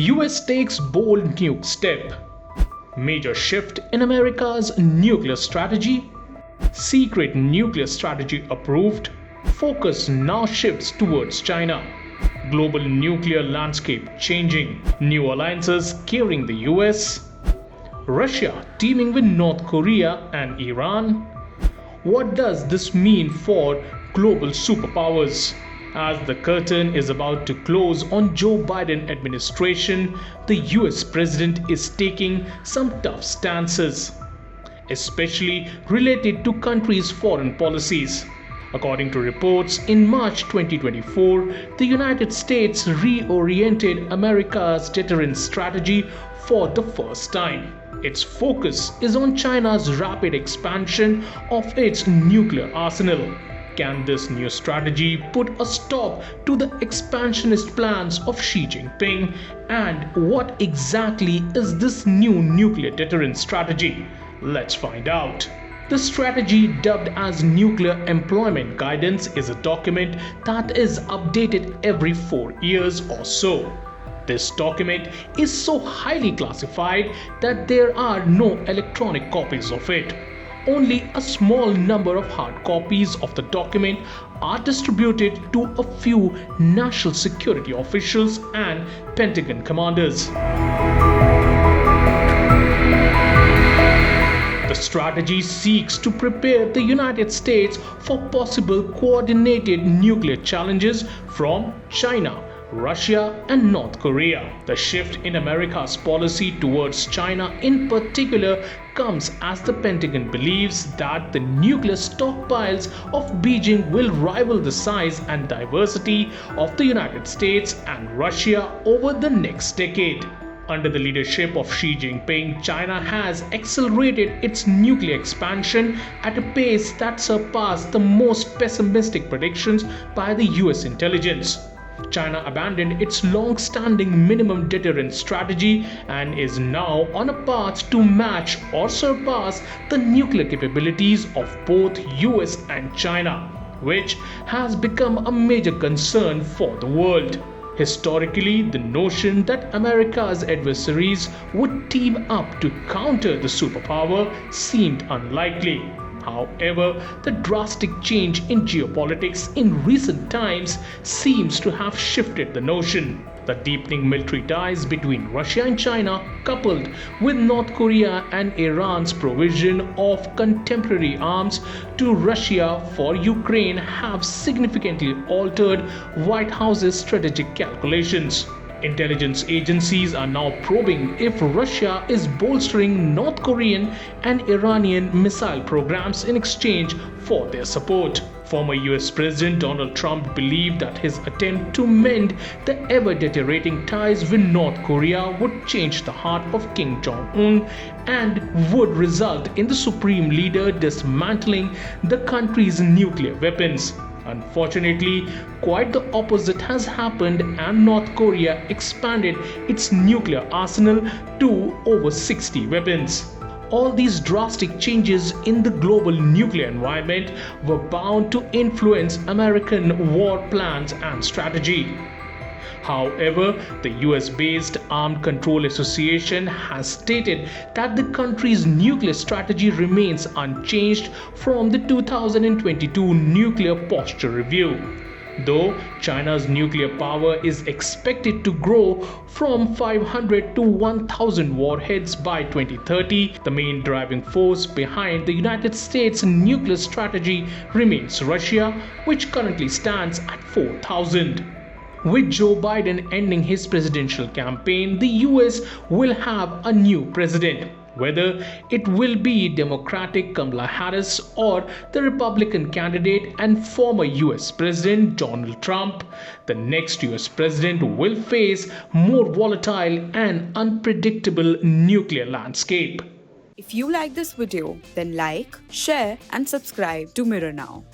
US takes bold nuke step. Major shift in America's nuclear strategy. Secret nuclear strategy approved. Focus now shifts towards China. Global nuclear landscape changing. New alliances gearing the US. Russia teaming with North Korea and Iran. What does this mean for global superpowers? As the curtain is about to close on Joe Biden administration, the US president is taking some tough stances, especially related to countries' foreign policies. According to reports, in March 2024, the United States reoriented America's deterrence strategy for the first time. Its focus is on China's rapid expansion of its nuclear arsenal. Can this new strategy put a stop to the expansionist plans of Xi Jinping? And what exactly is this new nuclear deterrence strategy? Let's find out. The strategy, dubbed as Nuclear Employment Guidance, is a document that is updated every 4 years or so. This document is so highly classified that there are no electronic copies of it. Only a small number of hard copies of the document are distributed to a few national security officials and Pentagon commanders. The strategy seeks to prepare the United States for possible coordinated nuclear challenges from China, Russia and North Korea. The shift in America's policy towards China in particular comes as the Pentagon believes that the nuclear stockpiles of Beijing will rival the size and diversity of the United States and Russia over the next decade. Under the leadership of Xi Jinping, China has accelerated its nuclear expansion at a pace that surpassed the most pessimistic predictions by the US intelligence. China abandoned its long-standing minimum deterrence strategy and is now on a path to match or surpass the nuclear capabilities of both US and China, which has become a major concern for the world. Historically, the notion that America's adversaries would team up to counter the superpower seemed unlikely. However, the drastic change in geopolitics in recent times seems to have shifted the notion. The deepening military ties between Russia and China, coupled with North Korea and Iran's provision of contemporary arms to Russia for Ukraine, have significantly altered White House's strategic calculations. Intelligence agencies are now probing if Russia is bolstering North Korean and Iranian missile programs in exchange for their support. Former US President Donald Trump believed that his attempt to mend the ever-deteriorating ties with North Korea would change the heart of Kim Jong-un and would result in the supreme leader dismantling the country's nuclear weapons. Unfortunately, quite the opposite has happened, and North Korea expanded its nuclear arsenal to over 60 weapons. All these drastic changes in the global nuclear environment were bound to influence American war plans and strategy. However, the US-based Armed Control Association has stated that the country's nuclear strategy remains unchanged from the 2022 Nuclear Posture Review. Though China's nuclear power is expected to grow from 500 to 1,000 warheads by 2030, the main driving force behind the United States' nuclear strategy remains Russia, which currently stands at 4,000. With Joe Biden ending his presidential campaign, the US will have a new president. Whether it will be Democratic Kamala Harris or the Republican candidate and former US President Donald Trump, the next US president will face more volatile and unpredictable nuclear landscape. If you like this video, then like, share and subscribe to Mirror Now.